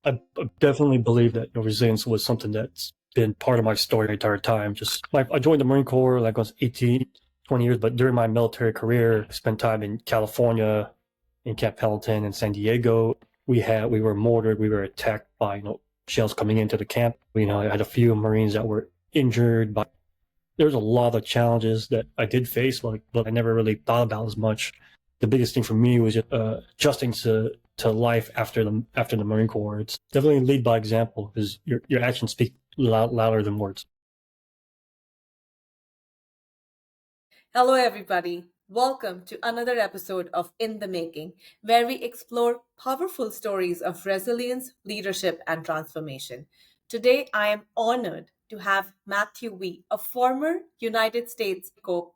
I definitely believe that resilience was something that's been part of my story the entire time. Just I joined the Marine Corps like I was 18, 20 years, but during my military career, I spent time in California, in Camp Pendleton and San Diego. We were mortared, we were attacked by shells coming into the camp. I had a few Marines that were injured, but there's a lot of challenges that I did face, but I never really thought about as much. The biggest thing for me was just adjusting to life after the Marine Corps. It's definitely lead by example because your actions speak louder than words. Hello, everybody. Welcome to another episode of In the Making, where we explore powerful stories of resilience, leadership, and transformation. Today, I am honored to have Matthew Wee, a former United States Corps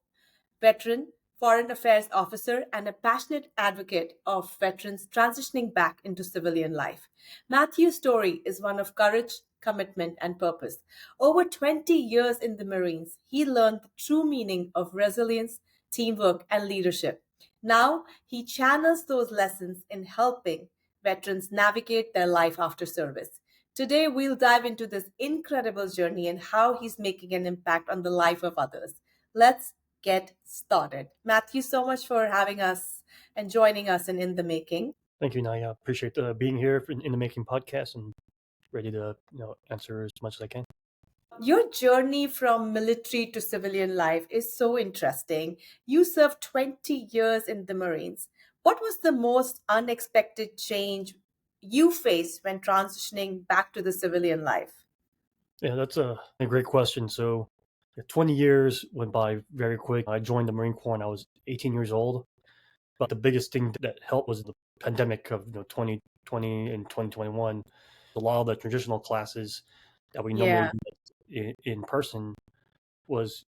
veteran, foreign affairs officer, and a passionate advocate of veterans transitioning back into civilian life. Matthew's story is one of courage, commitment, and purpose. Over 20 years in the Marines, he learned the true meaning of resilience, teamwork, and leadership. Now, he channels those lessons in helping veterans navigate their life after service. Today, we'll dive into this incredible journey and how he's making an impact on the life of others. Let's get started. Matthew, so much for having us and joining us in the Making. Thank you, Naya. Appreciate being here in the Making podcast and ready to answer as much as I can. Your journey from military to civilian life is so interesting. You served 20 years in the Marines. What was the most unexpected change you faced when transitioning back to the civilian life? Yeah, that's a great question. So, 20 years went by very quick. I joined the Marine Corps when I was 18 years old. But the biggest thing that helped was the pandemic of 2020 and 2021. A lot of the traditional classes that we normally Yeah. do in person was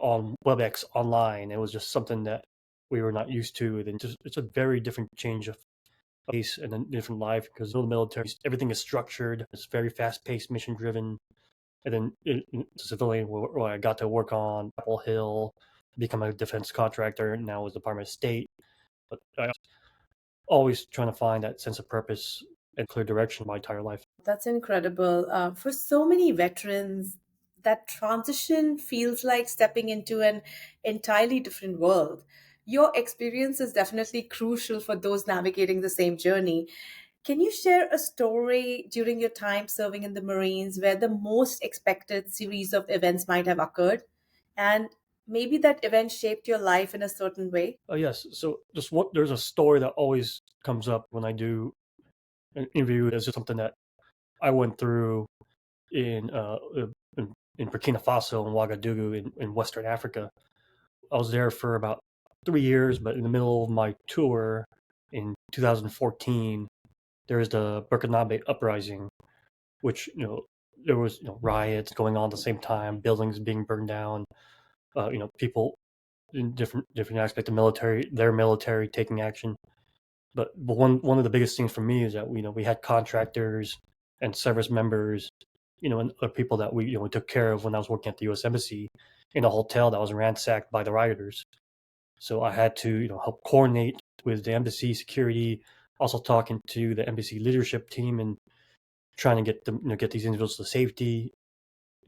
on WebEx online. It was just something that we were not used to. And just it's a very different change of pace and a different life because in the military, everything is structured. It's very fast paced, mission driven. And then civilian, where I got to work on Apple Hill, become a defense contractor, and now was Department of State. But I always trying to find that sense of purpose and clear direction my entire life. That's incredible. For so many veterans, that transition feels like stepping into an entirely different world. Your experience is definitely crucial for those navigating the same journey. Can you share a story during your time serving in the Marines where the most expected series of events might have occurred? And maybe that event shaped your life in a certain way? Oh yes, so just what there's a story that always comes up when I do an interview. Is just something that I went through in uh, in Burkina Faso and Ouagadougou in Western Africa. I was there for about 3 years, but in the middle of my tour in 2014, there was the Burkinabe uprising, which there was riots going on at the same time, buildings being burned down, people in different aspects of their military taking action. But one of the biggest things for me is that we had contractors and service members, and other people that we took care of when I was working at the U.S. Embassy in a hotel that was ransacked by the rioters. So I had to help coordinate with the embassy security, also talking to the embassy leadership team and trying to get them get these individuals to safety.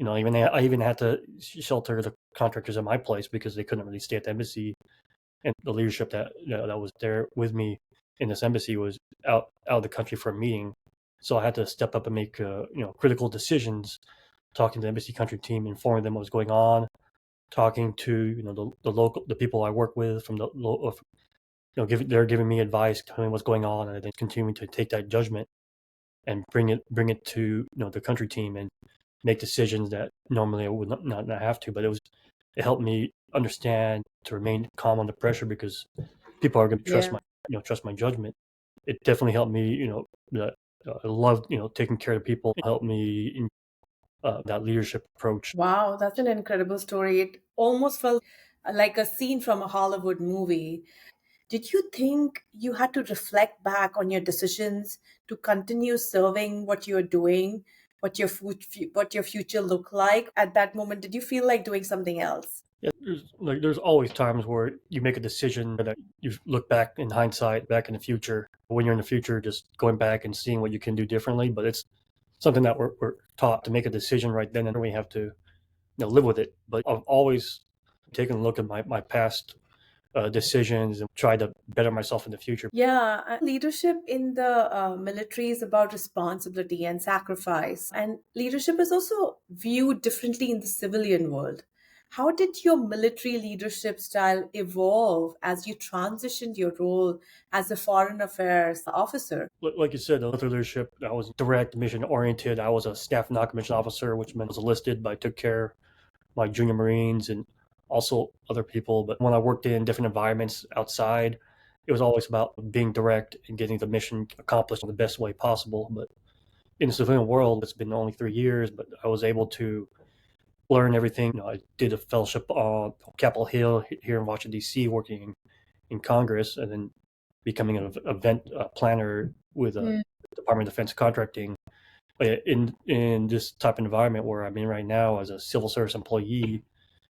I even had to shelter the contractors at my place because they couldn't really stay at the embassy, and the leadership that was there with me in this embassy was out of the country for a meeting. So I had to step up and make critical decisions, talking to the embassy country team, informing them what was going on, talking to the people I work with from the they're giving me advice, telling me what's going on, and then continuing to take that judgment and bring it to the country team and make decisions that normally I would not have to. But it helped me understand to remain calm under pressure because people are going to trust Yeah. my judgment. It definitely helped me. That I love taking care of people. It helped me in that leadership approach. Wow, that's an incredible story. It almost felt like a scene from a Hollywood movie. Did you think you had to reflect back on your decisions to continue serving what you're doing, what your future looked like at that moment? Did you feel like doing something else? Yeah, there's always times where you make a decision that you look back in hindsight, back in the future. When you're in the future, just going back and seeing what you can do differently. But it's something that we're taught to make a decision right then, and we have to live with it. But I've always taken a look at my past decisions and try to better myself in the future. Yeah, leadership in the military is about responsibility and sacrifice. And leadership is also viewed differently in the civilian world. How did your military leadership style evolve as you transitioned your role as a foreign affairs officer? Like you said, the leadership, I was direct, mission oriented. I was a staff non-commissioned officer, which meant I was enlisted, but I took care of my junior Marines and also other people. But when I worked in different environments outside, it was always about being direct and getting the mission accomplished in the best way possible. But in the civilian world, it's been only 3 years, but I was able to learn everything. I did a fellowship on Capitol Hill here in Washington, D.C., working in Congress, and then becoming an event planner with a Department of Defense contracting. In this type of environment where I'm in right now as a civil service employee,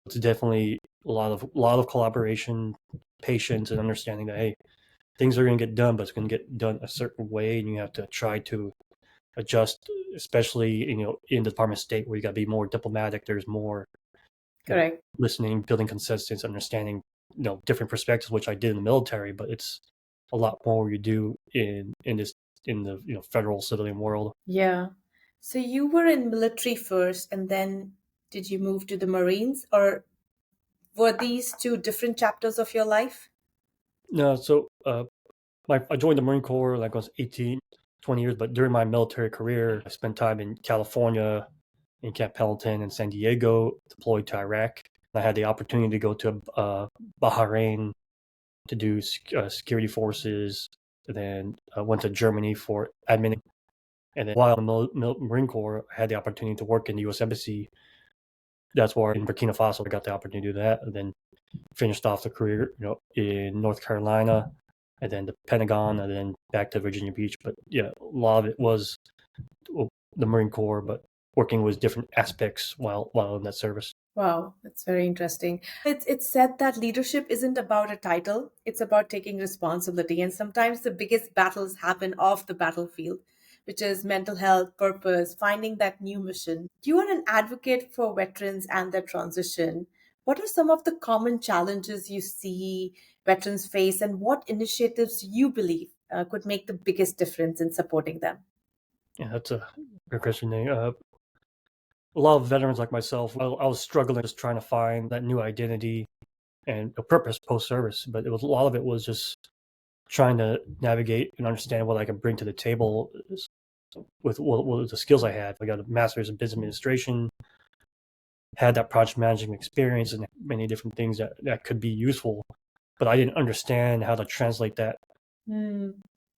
it's definitely a lot of collaboration, patience, and understanding that hey, things are going to get done, but it's going to get done a certain way, and you have to try to adjust, especially in the Department of State where you got to be more diplomatic. There's more Correct. listening, building consensus, understanding different perspectives, which I did in the military, but it's a lot more you do in the federal civilian world. Yeah. So you were in military first, and then did you move to the Marines, or were these two different chapters of your life? No, so I joined the Marine Corps like I was 18, 20 years, but during my military career, I spent time in California, in Camp Pendleton and San Diego, deployed to Iraq. I had the opportunity to go to Bahrain to do security forces, and then went to Germany for admin. And then while in the Marine Corps, I had the opportunity to work in the U.S. Embassy. That's where in Burkina Faso I got the opportunity to do that, and then finished off the career, in North Carolina, and then the Pentagon, and then back to Virginia Beach. But yeah, a lot of it was the Marine Corps, but working with different aspects while in that service. Wow, that's very interesting. It's said that leadership isn't about a title, it's about taking responsibility. And sometimes the biggest battles happen off the battlefield, which is mental health, purpose, finding that new mission. You are an advocate for veterans and their transition. What are some of the common challenges you see veterans face, and what initiatives you believe could make the biggest difference in supporting them? Yeah, that's a good question. A lot of veterans like myself, I was struggling just trying to find that new identity and a purpose post service, but a lot of it was just trying to navigate and understand what I can bring to the table with what the skills I had. I got a master's in business administration, had that project management experience, and many different things that could be useful, but I didn't understand how to translate that Hmm.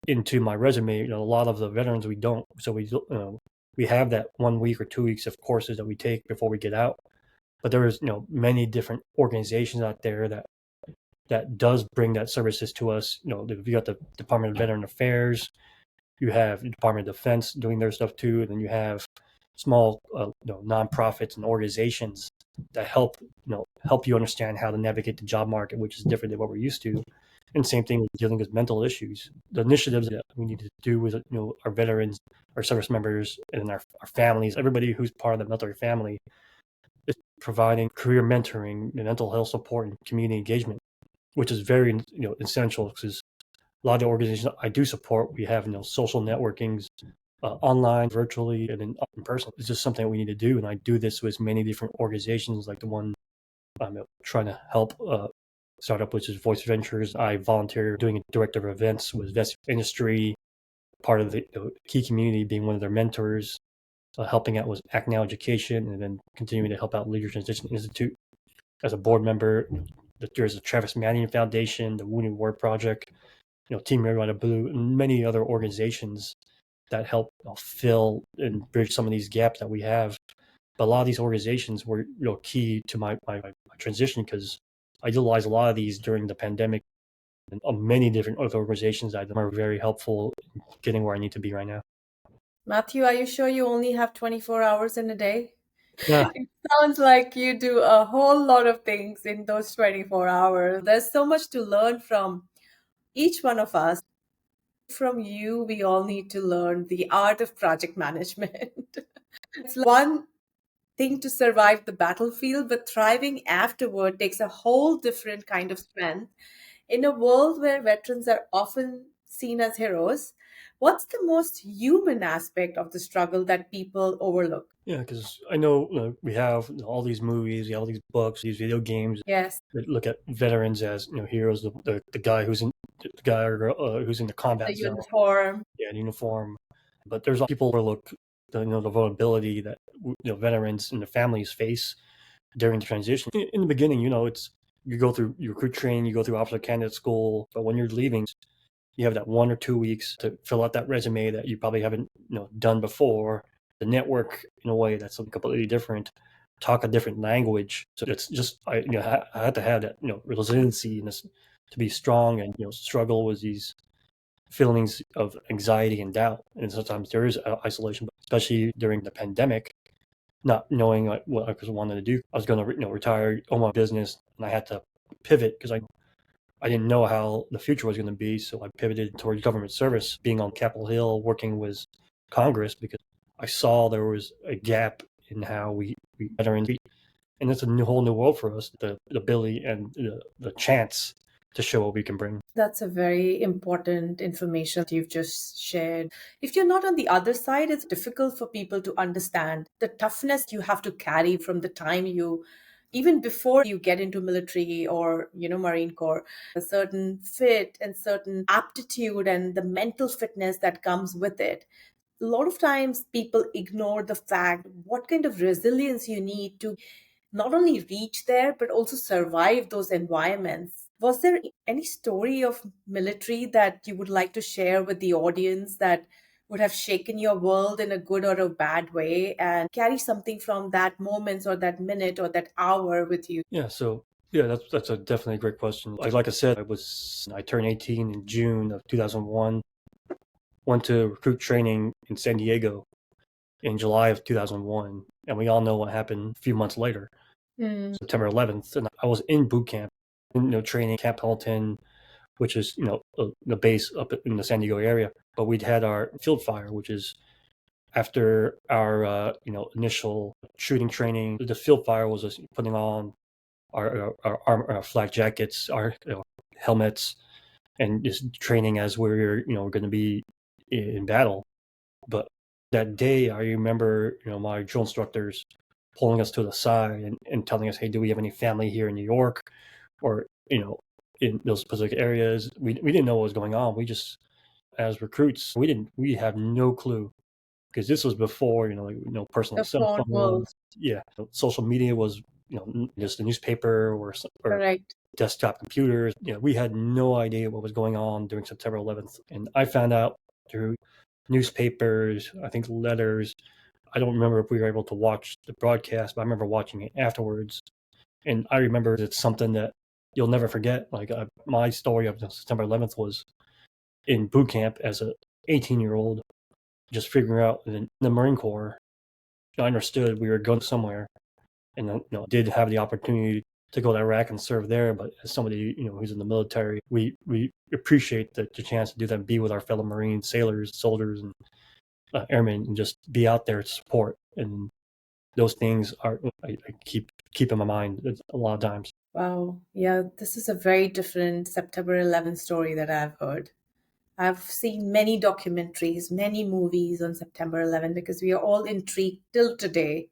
into my resume. A lot of the veterans we don't, so we have that 1 week or 2 weeks of courses that we take before we get out. But there is many different organizations out there that does bring that services to us. You got the Department of Veteran Affairs, you have the Department of Defense doing their stuff too, and then you have small nonprofits and organizations that help you understand how to navigate the job market, which is different than what we're used to. And same thing with dealing with mental issues. The initiatives that we need to do with our veterans, our service members, and our families, everybody who's part of the military family, is providing career mentoring, mental health support, and community engagement, which is very essential because a lot of the organizations I do support, we have social networkings, online, virtually, and in person. It's just something we need to do, and I do this with many different organizations, like the one I'm trying to help start up, which is Voice Ventures. I volunteer doing a director of events with Vest Industry, part of the key community, being one of their mentors, helping out with Act Now Education, and then continuing to help out Leader Transition Institute as a board member. There's the Travis Manning Foundation, the Wounded War Project, Team Red, White, and Blue, and many other organizations that help fill and bridge some of these gaps that we have. But a lot of these organizations were key to my transition because I utilized a lot of these during the pandemic, and many different other organizations that are very helpful in getting where I need to be right now. Matthew, are you sure you only have 24 hours in a day? Yeah, It sounds like you do a whole lot of things in those 24 hours. There's so much to learn from each one of us. From you, we all need to learn the art of project management. It's one thing to survive the battlefield, but thriving afterward takes a whole different kind of strength. In a world where veterans are often seen as heroes, what's the most human aspect of the struggle that people overlook? yeah, because I know, we have, all these movies, we have all these books, these video games Yes, that look at veterans as, heroes. The guy who's in the guy or girl, who's in the the combat zone, uniform. yeah, in uniform. But there's people overlook the vulnerability that veterans and their families face during the transition. In the beginning, it's you go through your recruit training, you go through officer candidate school, but when you're leaving, you have that 1 or 2 weeks to fill out that resume that you probably haven't done before. The network in a way that's something completely different. Talk a different language. So it's just I had to have that resiliency and this, to be strong and struggle with these feelings of anxiety and doubt. And sometimes there is isolation, but especially during the pandemic, not knowing what I was wanted to do. I was going to retire, own my business, and I had to pivot because I didn't know how the future was going to be. So I pivoted towards government service, being on Capitol Hill, working with Congress, because I saw there was a gap in how we veterans, and it's a whole new world for us. The ability and the chance to show what we can bring. That's a very important information that you've just shared. If you're not on the other side, it's difficult for people to understand the toughness you have to carry from the time you, even before you get into military or, Marine Corps, a certain fit and certain aptitude and the mental fitness that comes with it. A lot of times people ignore the fact what kind of resilience you need to not only reach there but also survive those environments. Was there any story of military that you would like to share with the audience that would have shaken your world in a good or a bad way and carry something from that moment or that minute or that hour with you? Yeah, so yeah, that's a definitely a great question. Like I said, I turned 18 in June of 2001. Went to recruit training in San Diego in July of 2001, and we all know what happened a few months later, Mm. September 11th. And I was in boot camp, training Camp Pendleton, which is the base up in the San Diego area. But we'd had our field fire, which is after our initial shooting training. The field fire was just putting on our flak jackets, our helmets, and just training as we're going to be in battle. But that day, I remember my drill instructors pulling us to the side and telling us, "Hey, do we have any family here in New York, or in those specific areas?" We didn't know what was going on. We just, as recruits, we have no clue, because this was before personal The cell phone world. phones. Yeah, social media was just the newspaper or Correct. desktop computers. We had no idea what was going on during September 11th, and I found out through newspapers, I think letters. I don't remember if we were able to watch the broadcast, but I remember watching it afterwards, and I remember it's something that you'll never forget. Like my story of September 11th was in boot camp as a 18-year-old, just figuring out in the Marine Corps. I understood we were going somewhere, and did have the opportunity to go to Iraq and serve there. But as somebody who's in the military, we appreciate the chance to do that, be with our fellow Marines, sailors, soldiers, and airmen, and just be out there to support. And those things are I keep in my mind a lot of times. Wow. Yeah, this is a very different September 11th story that I've heard. I've seen many documentaries, many movies on September 11th because we are all intrigued till today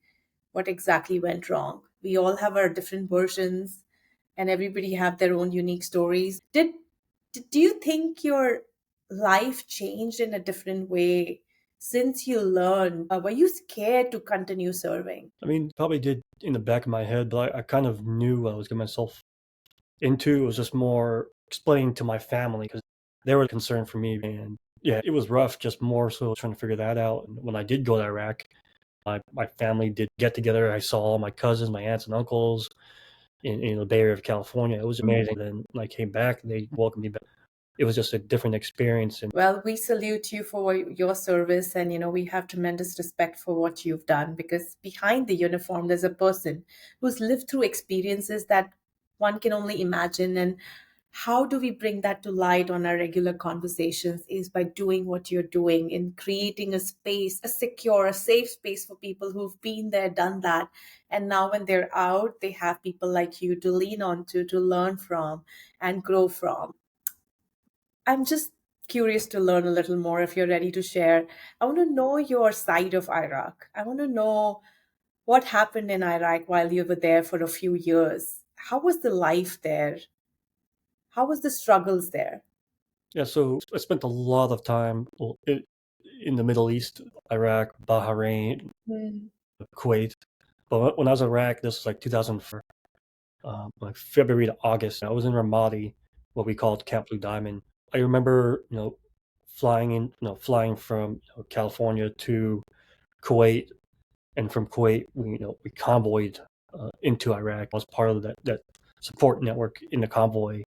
what exactly went wrong. We all have our different versions and everybody have their own unique stories. Do you think your life changed in a different way since you learned? Were you scared to continue serving? I mean, probably did in the back of my head, but I kind of knew what I was getting myself into. It was just more explaining to my family, because they were concerned for me. And yeah, it was rough, just more so trying to figure that out. And when I did go to Iraq, my family did get together. I saw all my cousins, my aunts and uncles in the Bay Area of California. It was amazing. Then when I came back, they welcomed me back. it was just a different experience. And Well, we salute you for your service, and we have tremendous respect for what you've done, because behind the uniform, there's a person who's lived through experiences that one can only imagine. And how do we bring that to light on our regular conversations is by doing what you're doing in creating a space, a secure, a safe space for people who've been there, done that. And now when they're out, they have people like you to lean on to learn from and grow from. I'm just curious to learn a little more if you're ready to share. I want to know your side of Iraq. I want to know what happened in Iraq while you were there for a few years. How was the life there? How was the struggles there? yeah, so I spent a lot of time in the Middle East, Iraq, Bahrain, Mm. Kuwait. But when I was in Iraq, this was like 2004, like February to August. I was in Ramadi, what we called Camp Blue Diamond. I remember, flying from California to Kuwait, and from Kuwait, we convoyed into Iraq. I was part of that support network in the convoy.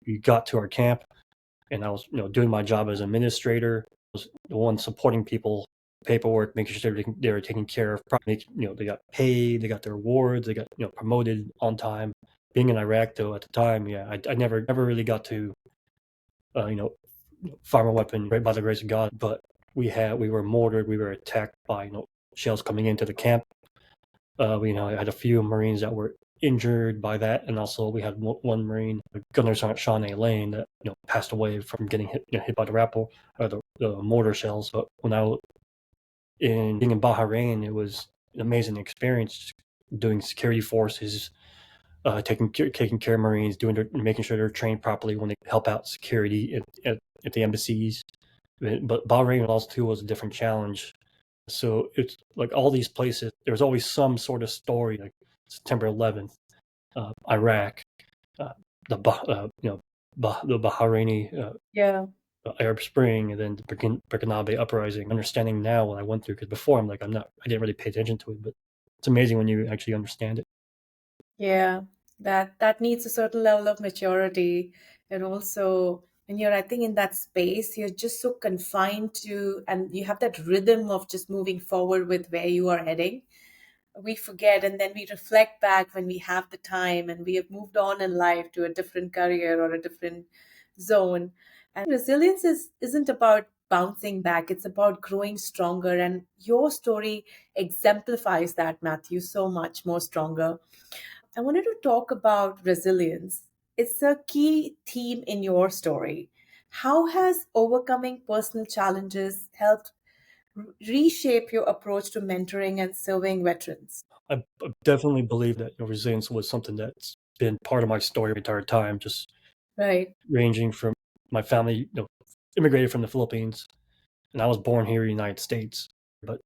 We got to our camp, and I was doing my job as administrator. I was the one supporting people, paperwork, making sure they were taken care of. They got paid, they got their awards, they got promoted on time. Being in Iraq though at the time, yeah, I never really got to uh, you know fire a weapon right by the grace of God. But we were mortared, we were attacked by shells coming into the camp. I had a few Marines that were injured by that, and also we had one Marine, Gunner Sergeant Sean A. Lane, that passed away from getting hit by the rappel or the mortar shells. But when I was being in Bahrain, it was an amazing experience doing security forces, taking care of Marines, making sure they're trained properly when they help out security at the embassies. But Bahrain also too was a different challenge. So it's like all these places, there's always some sort of story, like September 11th, Iraq, uh, the Bahraini Yeah. Arab Spring, and then the Burkinabe uprising. Understanding now what I went through, because before I didn't really pay attention to it, but it's amazing when you actually understand it. Yeah, that needs a certain level of maturity. And also when you're, I think, in that space, you're just so confined to, and you have that rhythm of just moving forward with where you are heading. We forget, and then we reflect back when we have the time and we have moved on in life to a different career or a different zone. And resilience isn't about bouncing back, it's about growing stronger. And your story exemplifies that, Matthew, so much more stronger. I wanted to talk about resilience. It's a key theme in your story. How has overcoming personal challenges helped reshape your approach to mentoring and serving veterans? I definitely believe that resilience was something that's been part of my story the entire time, just Right. ranging from my family, immigrated from the Philippines, and I was born here in the United States. But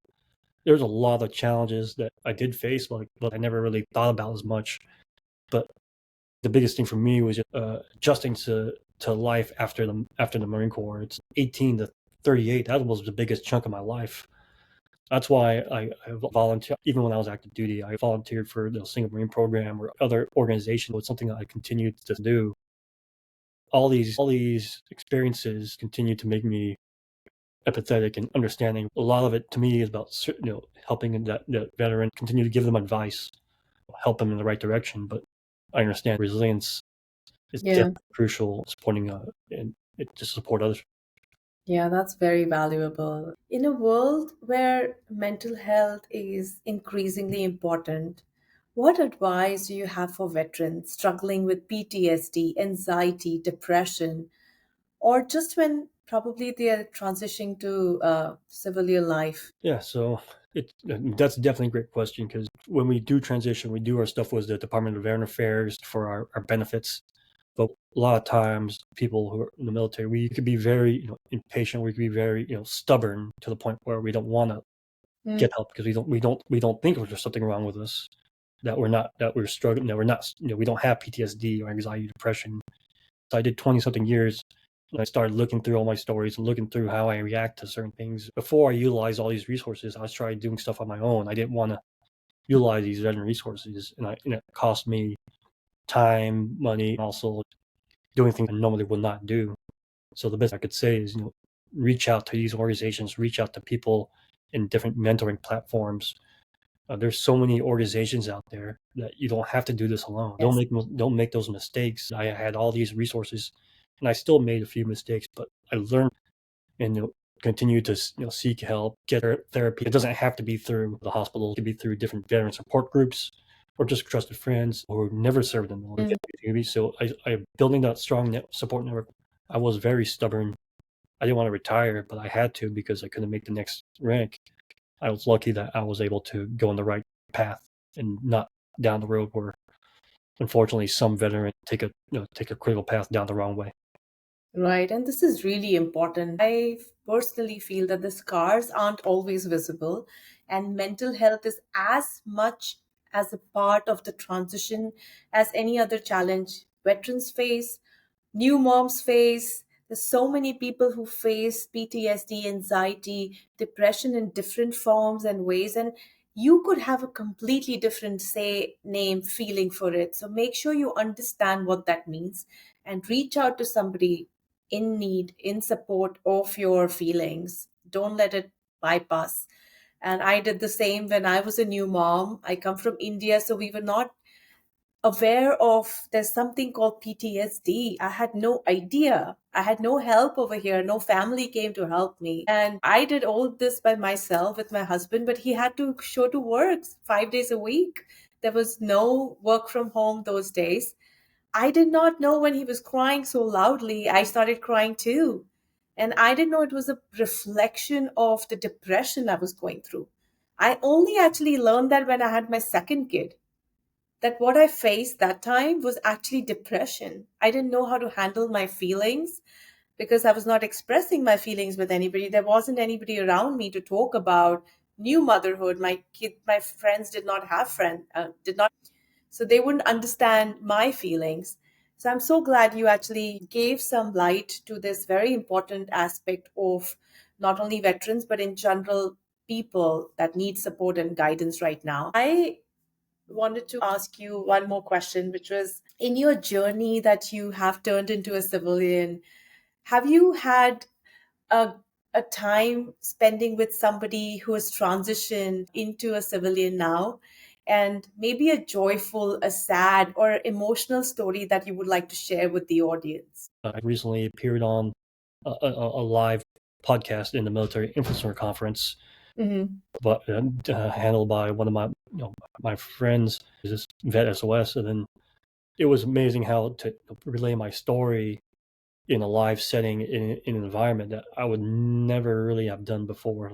there's a lot of challenges that I did face, but I never really thought about as much. But the biggest thing for me was just, adjusting to life after the Marine Corps. It's 18 to 38. That was the biggest chunk of my life. That's why I volunteer. Even when I was active duty, I volunteered for the Single Marine Program or other organizations. It's something that I continued to do. All these experiences continue to make me empathetic and understanding. A lot of it to me is about helping that veteran, continue to give them advice, help them in the right direction. But I understand resilience is Yeah. definitely crucial, supporting and to support others. Yeah, that's very valuable. In a world where mental health is increasingly important, what advice do you have for veterans struggling with PTSD, anxiety, depression, or just when probably they are transitioning to civilian life? Yeah, so that's definitely a great question, because when we do transition, we do our stuff with the Department of Veteran Affairs for our benefits. But a lot of times, people who are in the military, we could be very impatient. We could be very stubborn to the point where we don't want to Mm. get help, because we don't think there's something wrong with us, that we're struggling, that we're not we don't have PTSD or anxiety, depression. So I did 20 something years, and I started looking through all my stories and looking through how I react to certain things. Before I utilized all these resources, I was trying doing stuff on my own. I didn't want to utilize these veteran resources, and it cost me time, money, and also doing things I normally would not do. So the best I could say is, reach out to these organizations, reach out to people in different mentoring platforms. There's so many organizations out there that you don't have to do this alone. Yes. Don't make those mistakes. I had all these resources, and I still made a few mistakes, but I learned and continue to seek help, get therapy. It doesn't have to be through the hospital. It could be through different veteran support groups or just trusted friends who never served in the military. So I building that strong support network. I was very stubborn. I didn't want to retire, but I had to because I couldn't make the next rank. I was lucky that I was able to go on the right path and not down the road where, unfortunately, some veterans take a critical path down the wrong way. Right, and this is really important. I personally feel that the scars aren't always visible, and mental health is as much as a part of the transition as any other challenge veterans face, new moms face. There's so many people who face PTSD, anxiety, depression in different forms and ways, and you could have a completely different, say, name, feeling for it. So make sure you understand what that means and reach out to somebody in need, in support of your feelings. Don't let it bypass. And I did the same when I was a new mom. I come from India, so we were not aware of there's something called PTSD. I had no idea. I had no help over here. No family came to help me. And I did all this by myself with my husband, but he had to show to work 5 days a week. There was no work from home those days. I did not know when he was crying so loudly, I started crying too. And I didn't know it was a reflection of the depression I was going through. I only actually learned that when I had my second kid, that what I faced that time was actually depression. I didn't know how to handle my feelings because I was not expressing my feelings with anybody. There wasn't anybody around me to talk about new motherhood. My friends did not have did not, so they wouldn't understand my feelings. So I'm so glad you actually gave some light to this very important aspect of not only veterans, but in general, people that need support and guidance right now. I wanted to ask you one more question, which was in your journey that you have turned into a civilian, have you had a, a time spending with somebody who has transitioned into a civilian now? And maybe a joyful, a sad, or emotional story that you would like to share with the audience. I recently appeared on a live podcast in the military influencer conference, Mm-hmm. but handled by one of my friends, who's this vet SOS, and then it was amazing how to relay my story in a live setting in an environment that I would never really have done before.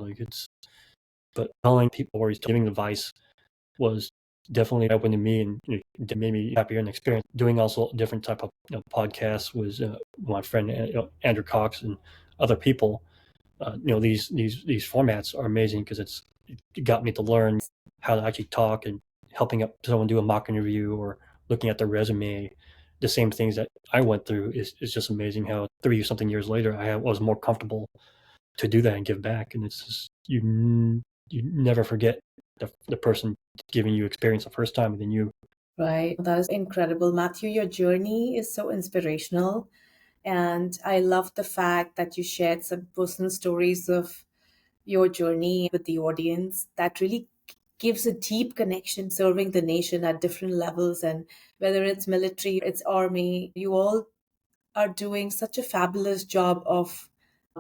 But telling people or giving advice was definitely open to me, and it made me happier and experience doing also different type of podcasts with my friend Andrew Cox and other people. These formats are amazing because it got me to learn how to actually talk and helping up someone do a mock interview or looking at their resume. The same things that I went through is just amazing how 30 something years later was more comfortable to do that and give back. And it's just you never forget the person giving you experience the first time, and then you. Right. That is incredible. Matthew, your journey is so inspirational. And I love the fact that you shared some personal stories of your journey with the audience. That really gives a deep connection serving the nation at different levels. And whether it's military, it's army, you all are doing such a fabulous job of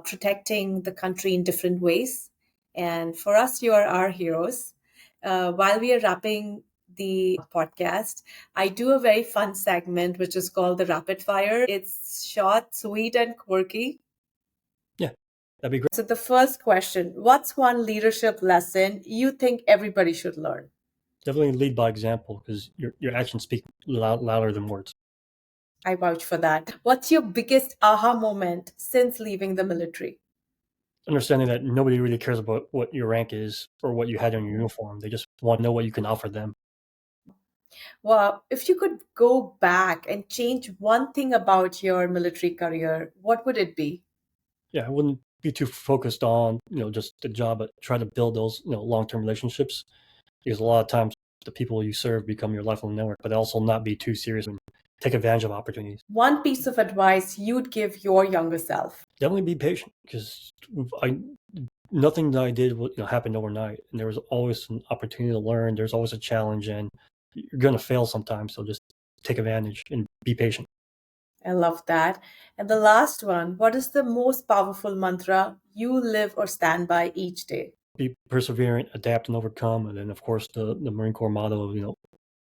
protecting the country in different ways. And for us, you are our heroes. While we are wrapping the podcast, I do a very fun segment which is called the Rapid Fire. It's short, sweet, and quirky. Yeah, that'd be great. So, the first question: what's one leadership lesson you think everybody should learn? Definitely lead by example because your actions speak louder than words. I vouch for that. What's your biggest aha moment since leaving the military? Understanding that nobody really cares about what your rank is or what you had on your uniform. They just want to know what you can offer them. Well, if you could go back and change one thing about your military career, what would it be? Yeah, I wouldn't be too focused on just the job, but try to build those long-term relationships, because a lot of times the people you serve become your lifelong network. But also not be too serious take advantage of opportunities. One piece of advice you'd give your younger self. Definitely be patient, because nothing that I did happened overnight, and there was always an opportunity to learn. There's always a challenge, and you're going to fail sometimes. So just take advantage and be patient. I love that. And the last one, what is the most powerful mantra you live or stand by each day? Be perseverant, adapt, and overcome. And then, of course, the Marine Corps motto of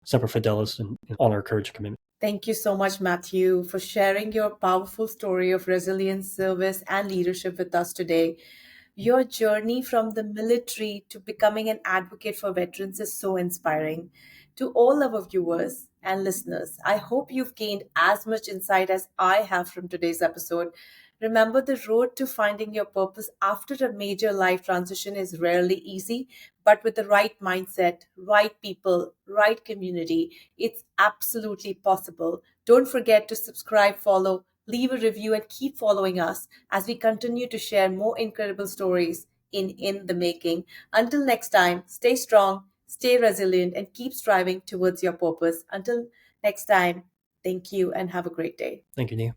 semper fidelis, and honor, courage, and commitment. Thank you so much, Matthew, for sharing your powerful story of resilience, service, and leadership with us today. Your journey from the military to becoming an advocate for veterans is so inspiring. To all our viewers and listeners, I hope you've gained as much insight as I have from today's episode. Remember, the road to finding your purpose after a major life transition is rarely easy, but with the right mindset, right people, right community, it's absolutely possible. Don't forget to subscribe, follow, leave a review, and keep following us as we continue to share more incredible stories in the making. Until next time, stay strong, stay resilient, and keep striving towards your purpose. Until next time, thank you and have a great day. Thank you, Nia.